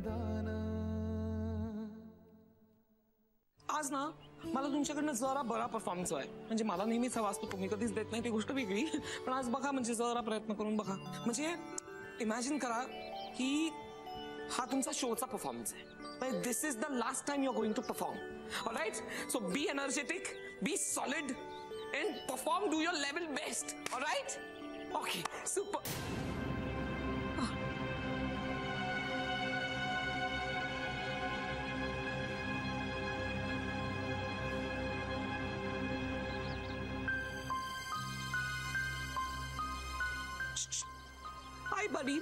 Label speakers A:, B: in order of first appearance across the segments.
A: दान.
B: आज ना मला तुमच्याकडनं जरा बरा परफॉर्मन्स आहे. म्हणजे मला नेहमीच हवा असतो, तुम्ही कधीच देत नाही ती गोष्ट वेगळी, पण आज बघा म्हणजे जरा प्रयत्न करून बघा. म्हणजे इमॅजिन करा की हा तुमचा शोचा परफॉर्मन्स आहे. This is the last time you are going to perform. Alright, so be energetic, be solid and perform, do your level best. All right? Okay, super. Hi, buddy.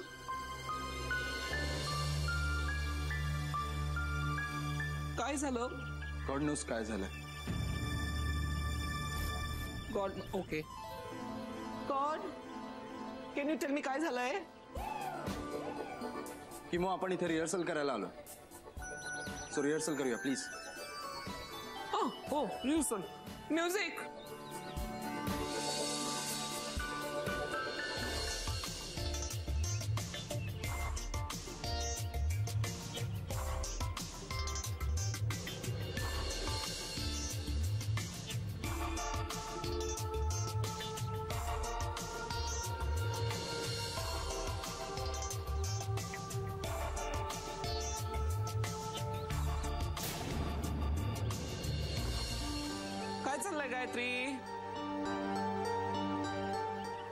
B: काय झालं?
A: गॉड नोस काय झालं.
B: God, okay. God, can you tell me काय झालंय?
A: किमो आपण इथे rehearsal करायला आलो. सो रिहर्सल करूया प्लीज.
B: हो रिहर्सल. म्युझिक. काय चाललंय गायत्री?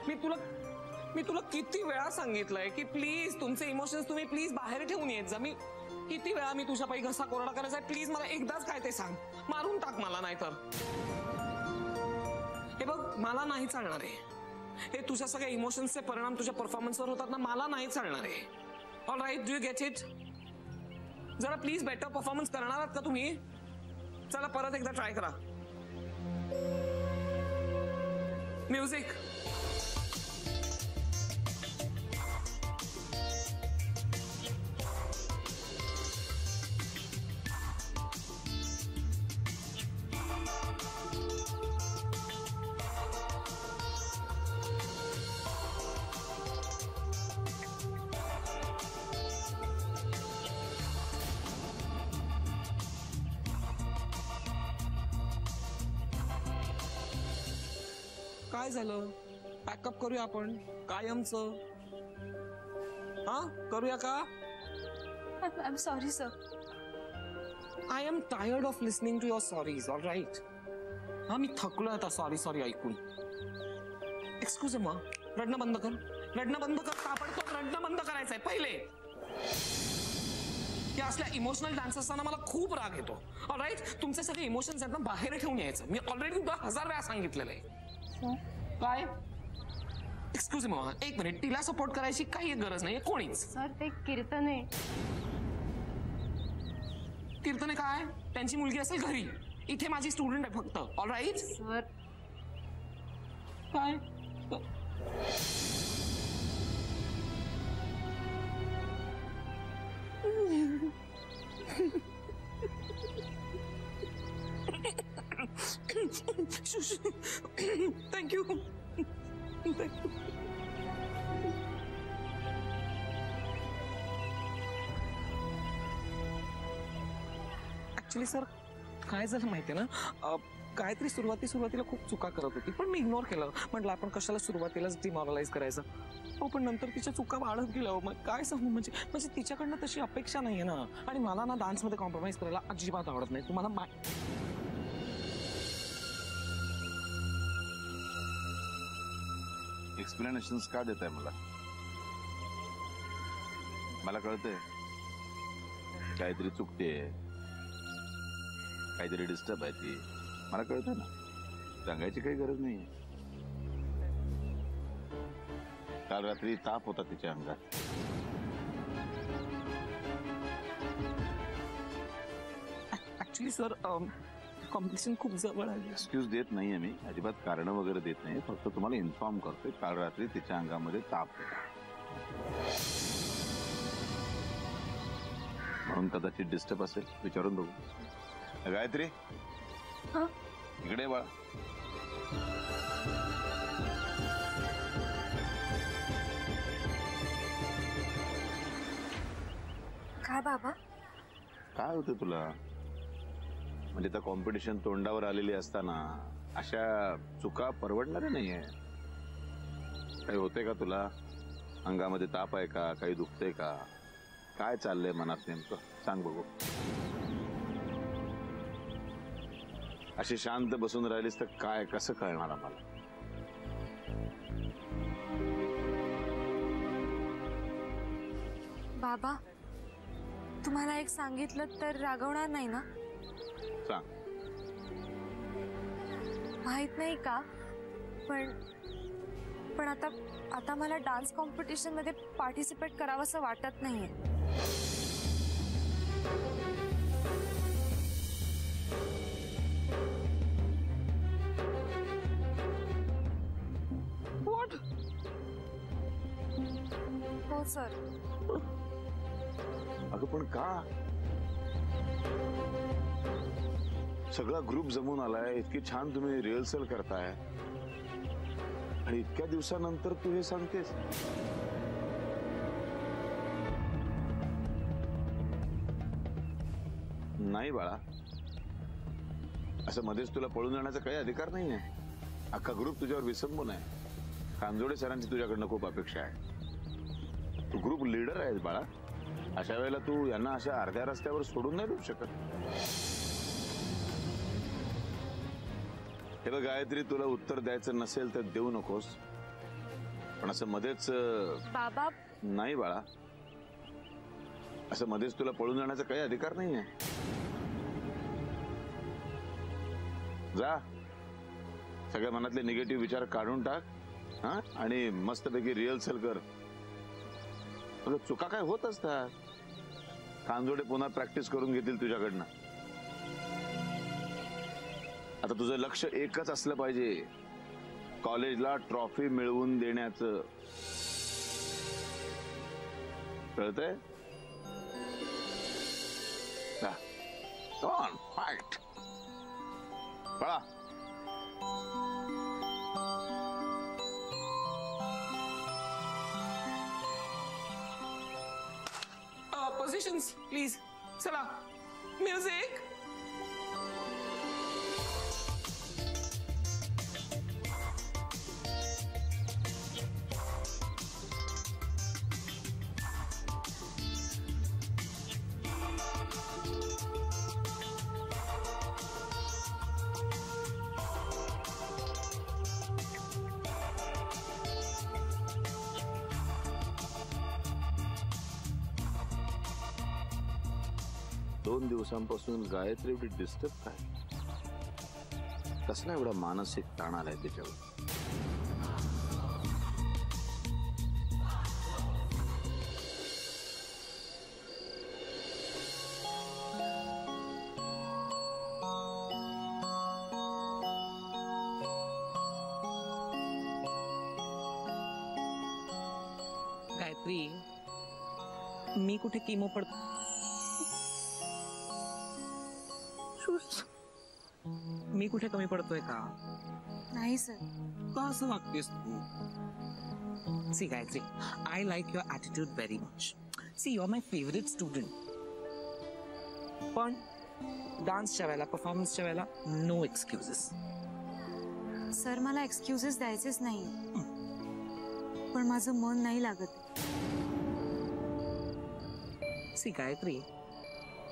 B: मी तुला किती वेळा सांगितलंय की प्लीज तुमचे इमोशन्स तुम्ही प्लीज बाहेर ठेवून येत जा. मी किती वेळा मी तुझ्या पायी घसा कोरडा करायचा. प्लीज मला एकदाच काय ते सांग. मारून टाक मला, नाही तर हे बघ मला नाही चालणार आहे. हे तुझ्या सगळ्या इमोशन्सचे परिणाम तुझ्या परफॉर्मन्सवर होतात ना, मला नाही चालणार आहे. All right, do you get it? जरा प्लीज बेटर परफॉर्मन्स करणार आहात का तुम्ही? चला परत एकदा ट्राय करा. म्युझिक. काय झालं? पॅकअप करूया आपण कायमचं. हा करूया का?
C: I am sorry sir.
B: I am tired of listening to your sorries. All right. हा मी थकलोय आता सॉरी सॉरी ऐकून. एक्सक्यूज मी, रडणं बंद कर. रडणं बंद कर. ताबडतोब रडणं बंद करायचंय पहिले. या असल्या इमोशनल डान्सर्सना मला खूप राग येतो. ऑल राईट, तुमचे सगळे इमोशन्स आहेत ना बाहेर ठेवून यायचं. मी ऑलरेडी तुला 1000 वेळा सांगितलेलं आहे. काय? एक्सक्यूज मी, एक मिनिट. तिला सपोर्ट करायची काही गरज नाही कोणीच.
C: सर ते कीर्तन आहे.
B: कीर्तने काय? त्यांची मुलगी असेल घरी. इथे माझी स्टुडंट आहे फक्त. All right
C: sir.
B: काय? Thank you. Thank you. Actually sir काय झालं माहितीये ना, गायत्री सुरुवातीला खूप चुका करत होती, पण मी इग्नोर केलं. म्हटलं आपण कशाला सुरुवातीलाच डिमॉरलाइज करायचं. हो पण नंतर तिच्या चुका वाढत गेल्या. मग काय सांगू, म्हणजे तिच्याकडनं तशी अपेक्षा नाहीये ना. आणि मला ना डान्समध्ये कॉम्प्रोमाइज करायला अजिबात आवडत नाही. तुम्हाला
D: एक्सप्लेनेशन्स का देताय मला कळतंय काहीतरी चुकतेय, काहीतरी डिस्टर्ब आहे ती. मला कळतंय ना, सांगायची काही गरज नाही. काल रात्री ताप होता तिच्या अंगात.
B: ऍक्च्युली सर कॉम्पिटिशन खूप जवळ आहे.
D: एक्सक्यूज देत नाहीये मी, अजिबात कारण वगैरे देत नाही. फक्त तुम्हाला इन्फॉर्म करतोय काल रात्री तिच्या अंगामध्ये ताप होता, म्हणून कदाचित डिस्टर्ब असेल. विचारून बघू. गायत्री इकडे बाळा.
C: काय बाबा?
D: काय होतं तुला? म्हणजे त्या कॉम्पिटिशन तोंडावर आलेली असताना अशा चुका परवडणाऱ्या नाहीये. काही होते का तुला? अंगामध्ये ताप आहे का? काही दुखतंय का? काय चाललंय मनात नेमकं? सांग बघू. अशी शांत बसून राहिलीस तर काय कसं कळणार आम्हाला?
C: बाबा, तुम्हाला एक सांगितलं तर रागवणार नाही ना?
D: सांग.
C: माहित नाही का, पण आता मला डान्स कॉम्पिटिशन मध्ये पार्टिसिपेट करावंसं वाटत नाहीये.
B: What?
C: हो सर.
D: अगं पण का? सगळा ग्रुप जमून आलाय, इतकी छान तुम्ही रिहर्सल करताय आणि इतक्या दिवसानंतर तू हे सांगतेस? नाही बाळा, असं मध्येच तुला पळून जाण्याचा काही अधिकार नाहीये. अख्खा ग्रुप तुझ्यावर विसंबून आहे. कांजोडे सरांची तुझ्याकडनं खूप अपेक्षा आहे. तू ग्रुप लीडर आहेस बाळा. अशा वेळेला तू यांना अशा अर्ध्या रस्त्यावर सोडून नाही देऊ शकत. हे बघ गायत्री, तुला उत्तर द्यायचं नसेल तर देऊ नकोस, पण असं मध्येच.
C: बाबा,
D: नाही बाळा, असं मध्येच तुला पळून जाण्याचा काही अधिकार नाहीये. जा, सगळ्या मनातले निगेटिव्ह विचार काढून टाक, हा, आणि मस्तपैकी रिहर्सल कर. चुका काय होत असतात. कांजोडे पुन्हा प्रॅक्टिस करून घेतील तुझ्याकडनं. आता तुझं लक्ष एकच असलं पाहिजे, कॉलेजला ट्रॉफी मिळवून देण्याचं. कळतंय? फाईट पळा.
B: Positions, please. चला, म्युझिक.
D: दोन दिवसांपासून गायत्री एवढी डिस्टर्ब काय? कसला एवढा मानसिक ताण आलाय त्याच्यावर?
B: गायत्री, मी कुठे किमो पडतो? मी कुठे कमी पडतोय का?
C: नाही सर.
B: का असं वागतेस तू? See Gayatri, I like your attitude very much. See, you are my favourite student. पण डान्सच्या वेळेला, परफॉर्मन्सच्या वेळेला नो एक्सक्युजेस.
C: सर, मला एक्सक्युजेस द्यायचेच नाही, पण माझं मन नाही लागत.
B: सी गायत्री,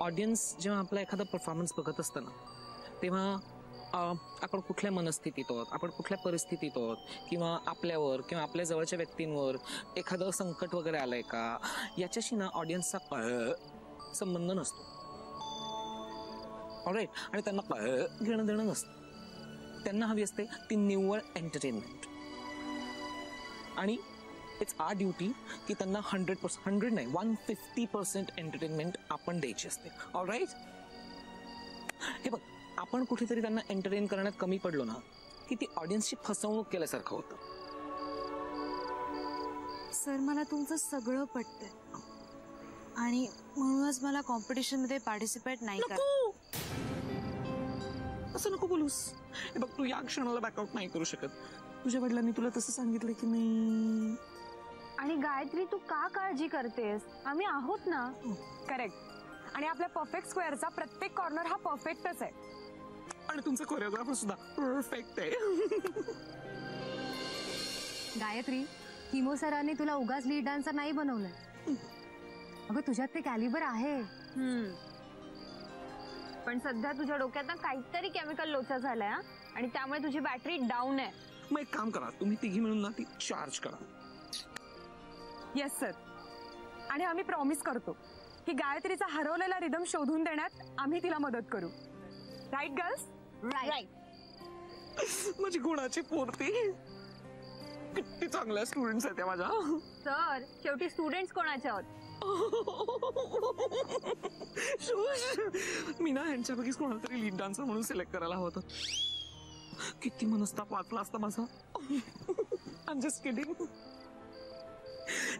B: ऑडियन्स जेव्हा आपला एखादा परफॉर्मन्स बघत असतं ना, तेव्हा आपण कुठल्या मनस्थितीत आहोत, आपण कुठल्या परिस्थितीत आहोत, किंवा आपल्यावर किंवा आपल्या जवळच्या व्यक्तींवर एखादं संकट वगैरे आलंय का, याच्याशी ना ऑडियन्सचा संबंध नसतो. ऑलराईट? आणि त्यांना घेणं देणं नसतं. त्यांना हवी असते ती निव्वळ एंटरटेनमेंट. आणि इट्स आवर ड्युटी की त्यांना 100% नाही, 150% एंटरटेनमेंट आपण द्यायची असते. ऑलराईट? हे बघ, आपण कुठेतरी त्यांना एंटरटेन करण्यात कमी पडलो ना, की ती ऑडियन्सची फसवणूक केल्यासारखं होतं.
C: सर, मला तुमचं सगळं पटतंय आणि म्हणूनच मला कॉम्पिटिशन मध्ये पार्टिसिपेट नाही
B: नको, असं नको बोलूस. हे बघ, तू या क्षणाला बॅकआउट नाही करू शकत. तुझ्या वडिलांनी तुला तसं सांगितलं की नाही?
E: आणि गायत्री तू का काळजी करतेस? आम्ही आहोत ना.
F: करेक्ट. आणि आपल्या परफेक्ट स्क्वेअरचा प्रत्येक कॉर्नर हा परफेक्टच आहे.
B: आणि तुमचा कोरिओग्राफर सुद्धा परफेक्ट आहे.
E: गायत्री, किमो सरांनी तुला उगाच लीड डान्सर नाही बनवलंय. अगं तुझ्यात ते कॅलिबर आहे. पण सध्या तुझ्या डोक्यात ना काहीतरी केमिकल लोचा झालाय हा? आणि त्यामुळे तुझी बॅटरी डाऊन आहे.
B: मग एक काम करा, तुम्ही तिघी मिळून ना ती चार्ज करा.
F: Yes sir. आणि आम्ही प्रॉमिस करतो की गायत्रीचा हरवलेला रिदम शोधून देण्यात आम्ही तिला मदत करू. Right girls?
E: राईट.
B: माझी गुणाची पूर्ती. किती चांगल्या स्टुडंट्स आहेत त्या माझ्या.
E: सर शेवटी स्टुडंट्स कोणाचे आहोत?
B: मी ना ह्यांच्यापैकीच कोणाला तरी लीड डान्सर म्हणून सिलेक्ट करायला हवं होतं. किती मनस्ताप वाचला असता माझा. I am just kidding.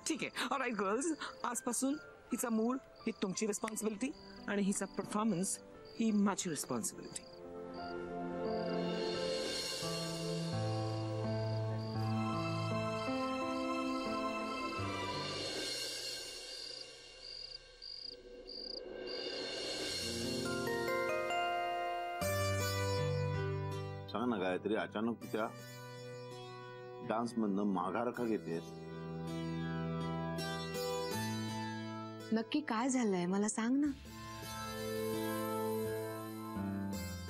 B: ठीक आहे. ऑलराईट गर्ल्स, आजपासून हिचा मूड ही तुमची रिस्पॉन्सिबिलिटी आणि हिचा परफॉर्मन्स ही माझी रिस्पॉन्सिबिलिटी.
D: सांग ना गायत्री, अचानक तू त्या डान्स मधनं माघार का घेतेस?
C: नक्की काय झालंय मला सांग ना.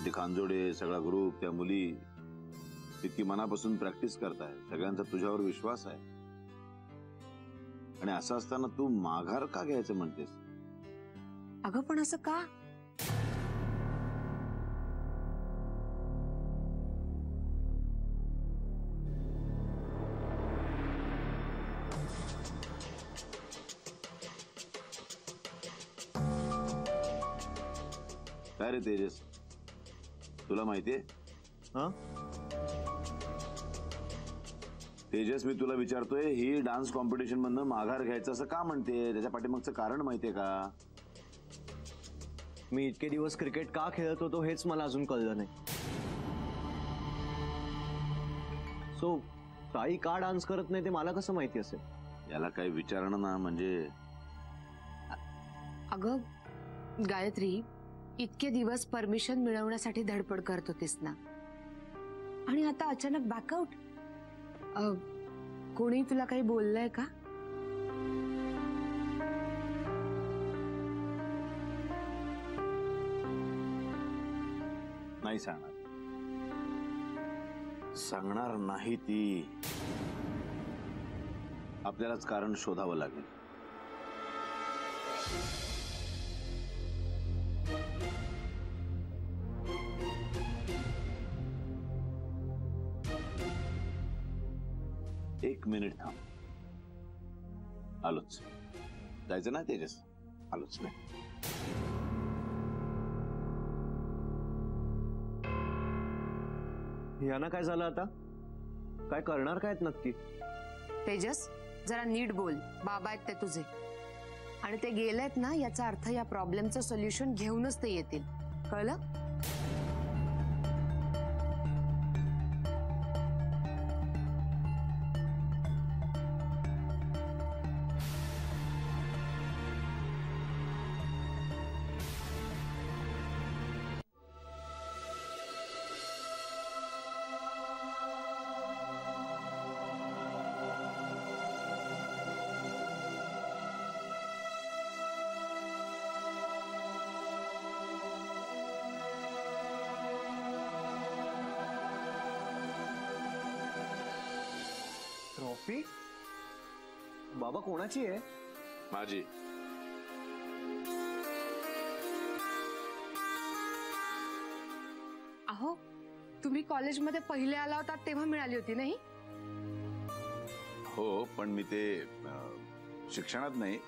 D: ते खांजोडे, सगळा ग्रुप, त्या मुली इतकी मनापासून प्रॅक्टिस करताय, सगळ्यांचा तुझ्यावर विश्वास आहे, आणि असं असताना तू माघार का घ्यायचं म्हणतेस?
C: अगं पण असं का?
D: काय रे तेजस, तुला माहितीये? तेजस, मी तुला विचारतोय, ही डान्स कॉम्पिटिशन मधनं माघार घ्यायचं असं का म्हणते? त्याच्या पाठीमागचं कारण माहितीये का?
G: मी इतके दिवस क्रिकेट का खेळत होतो हेच मला अजून कळलं नाही. सो ताई का डान्स करत नाही ते मला कसं माहिती असेल?
D: याला काही विचारणं ना म्हणजे.
C: अगं गायत्री, इतके दिवस परमिशन मिळवण्यासाठी धडपड करत होतीस ना, आणि आता अचानक बॅकआउट. कोणी तुला काही बोललंय का?
D: नाही सांगणार. सांगणार नाही ती. आपल्यालाच कारण शोधावं लागेल. एक मिनिट थांब. आलोच. जायचं ना तेजस? आलोच नाही.
G: यांना काय झालं आता? काय करणार काय नक्की?
C: तेजस, जरा नीट बोल. बाबा आहेत ते तुझे, आणि ते गेलेत ना, याचा अर्थ या प्रॉब्लेमचं सोल्युशन घेऊनच ते येतील. कळलं?
G: ट्रॉफी? बाबा कोणाची आहे?
D: माझी.
C: अहो, तुम्ही कॉलेजमध्ये पहिले आला होता तेव्हा मिळाली होती नाही?
D: हो, पण मी ते शिक्षणात नाही,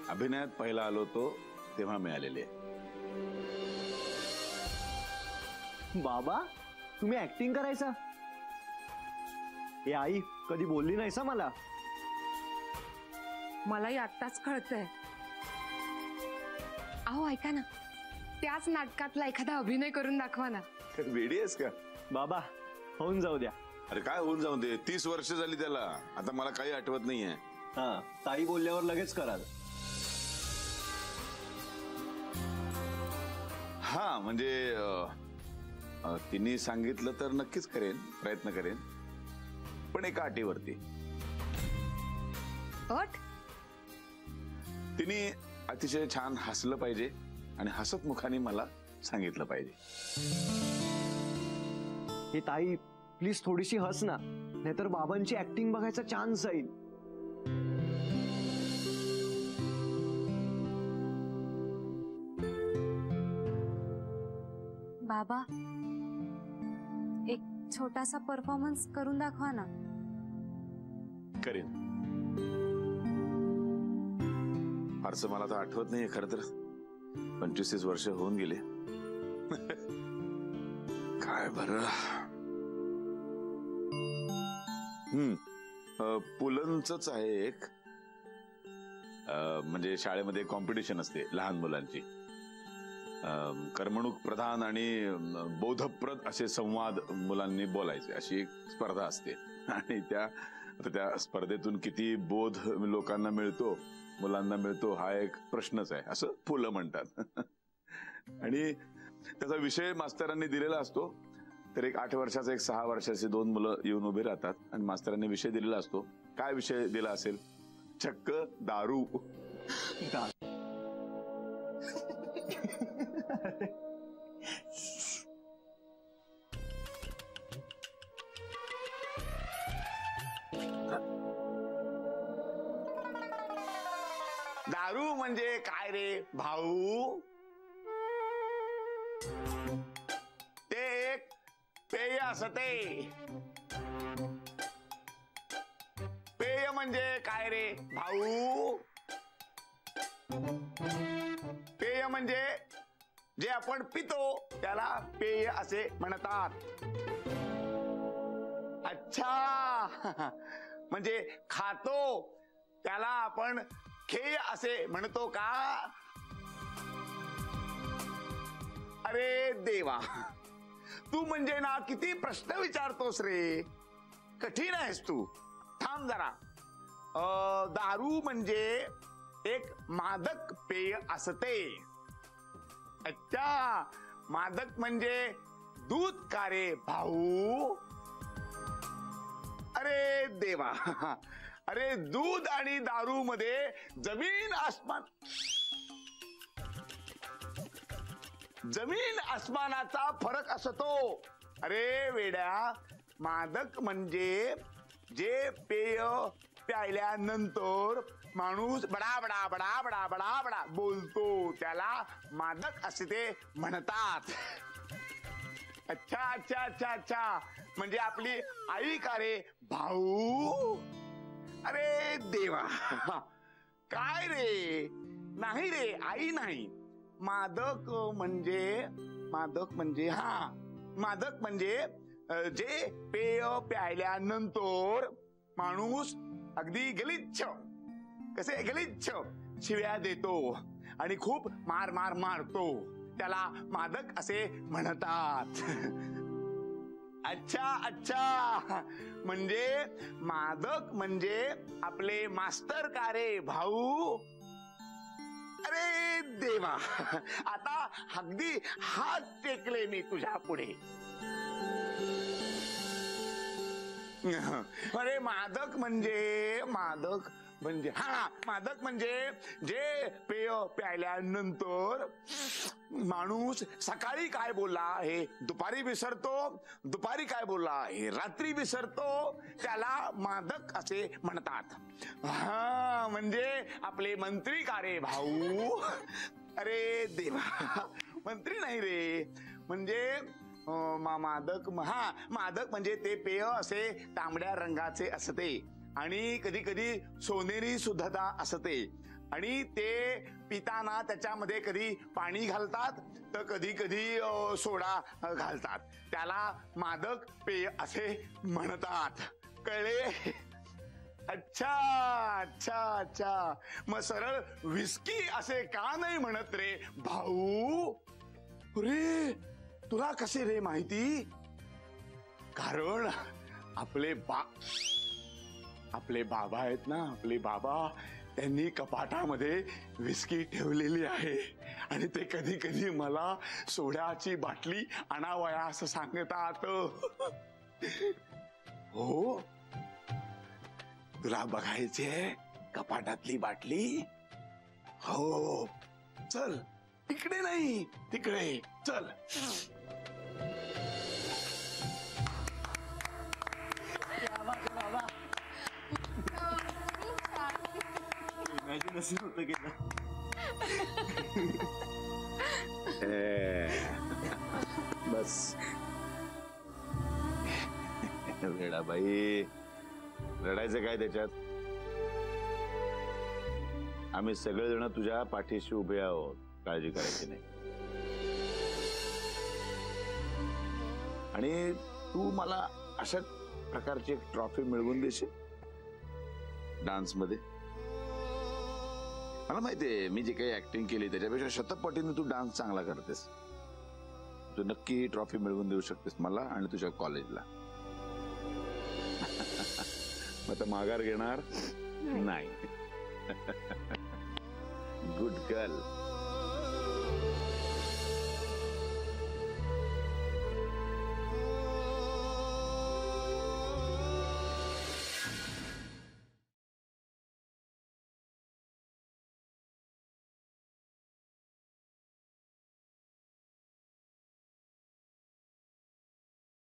D: अभिनयात पहिला आलो तो तेव्हा मिळालेली आहे.
G: बाबा, तुम्ही ऍक्टिंग करायचा? ए आई, कधी बोलली नाहीसा मला.
C: मलाही आत्ताच कळतंय. अहो ऐका ना, त्याच नाटकातला एखादा अभिनय करून दाखवा ना.
D: वेडी आहेस का?
G: बाबा, होऊन जाऊ द्या.
D: अरे काय होऊन जाऊन दे, 30 वर्ष झाली त्याला. आता मला काही आठवत नाहीये.
G: हा, ताई बोलल्यावर लगेच कराल.
D: हा म्हणजे तिने सांगितलं तर नक्कीच करेन, प्रयत्न करेन, पण एका अटीवरती.
E: अट?
D: तिने अतिशय छान हसलं पाहिजे आणि हसत मुखाने मला सांगितलं पाहिजे.
G: हे ताई प्लीज थोडीशी हस ना, नाहीतर बाबांची ऍक्टिंग बघायचा चान्स जाईल.
E: बाबा, एक छोटासा परफॉर्मन्स करून दाखवा ना.
D: करेन. फारसं मला तर आठवत नाहीये खरं तर. 25 वर्ष होऊन गेले. काय बरं. पुलंचंच आहे एक. म्हणजे शाळेमध्ये कॉम्पिटिशन असते लहान मुलांची. कर्मणूक प्रधान आणि बोधप्रद असे संवाद मुलांनी बोलायचे अशी एक स्पर्धा असते. आणि त्या स्पर्धेतून किती बोध लोकांना मिळतो, मुलांना मिळतो, हा एक प्रश्नच आहे असं पुलं म्हणतात. आणि त्याचा विषय मास्तरांनी दिलेला असतो. तर एक 8 वर्षाचा, एक 6 वर्षाचे 2 मुलं येऊन उभे राहतात आणि मास्तरांनी विषय दिलेला असतो. काय विषय दिला असेल? चक्क दारू. दारू म्हणजे काय रे भाऊ? ते एक पेय असते. पेय म्हणजे काय रे भाऊ? पेय म्हणजे जे आपण पितो त्याला पेय असे म्हणतात. अच्छा, म्हणजे खातो त्याला आपण खेळ असे म्हणतो का? अरे देवा, तू म्हणजे ना किती प्रश्न विचारतोस रे. कठीण आहेस तू. थांब जरा. दारू म्हणजे एक मादक पेय असते. अच्छा, मादक म्हणजे दूध का रे भाऊ? अरे देवा, अरे दूध आणि दारू मध्ये जमीन आसमानाचा फरक असतो. अरे वेड्या, मादक म्हणजे जे पेय प्यायल्यानंतर माणूस बडा बडा बडा बडा बडा बडा बोलतो त्याला मादक असे ते म्हणतात. अच्छा अच्छा अच्छा अच्छा, म्हणजे आपली आई का रे भाऊ? अरे देवा, काय रे? नाही रे, आई नाही. मादक म्हणजे जे पेय प्यायल्यानंतर माणूस अगदी गलिच्छ, कसे गलिच्छ शिव्या देतो आणि खूप मार मार मारतो त्याला मादक असे म्हणतात. अच्छा अच्छा, म्हणजे मादक म्हणजे आपले मास्तर का रे भाऊ? अरे देवा, आता अगदी हात टेकले मी तुझ्या पुढे. अरे मादक म्हणजे जे पेय प्यायल्यानंतर माणूस सकाळी काय बोलला हे दुपारी विसरतो, दुपारी काय बोलला हे रात्री विसरतो, त्याला मादक असे म्हणतात. हा, म्हणजे आपले मंत्री का रे भाऊ? अरे देवा, मंत्री नाही रे. म्हणजे मादक म्हणजे ते पेय असे तांबड्या रंगाचे असते आणि कधी कधी सोनेरी सुद्धता असते आणि ते पिताना त्याच्यामध्ये कधी पाणी घालतात तर कधी कधी सोडा घालतात. त्याला मादक पेय असे म्हणतात. कळले? अच्छा अच्छा अच्छा, मग सरळ विस्की असे का नाही म्हणत रे भाऊ? रे तुला कसे रे माहिती? कारण आपले आपले बाबा आहेत ना, आपले बाबा, त्यांनी कपाटामध्ये विस्की ठेवलेली आहे आणि ते कधी कधी मला सोड्याची बाटली आणावया असं सांगतात. हो, तुला बघायचे कपाटातली बाटली? हो, चल तिकडे नाही, तिकडे चल.
A: इमॅजिन असं होतं गेलं.
D: बस वेडाबाई, रडायचं काय त्याच्यात? आम्ही सगळेजण तुझ्या पाठीशी उभे आहोत, काळजी करायची नाही. आणि तू मला अशा प्रकारची एक ट्रॉफी मिळवून देशील डान्स मध्ये? मला माहितीये मी जे काही ऍक्टिंग केली त्याच्यापेक्षा शतपटीने तू डान्स चांगला करतेस. तू नक्की ही ट्रॉफी मिळवून देऊ शकतेस मला आणि तुझ्या कॉलेजला. मग आता माघार घेणार नाही. Good girl.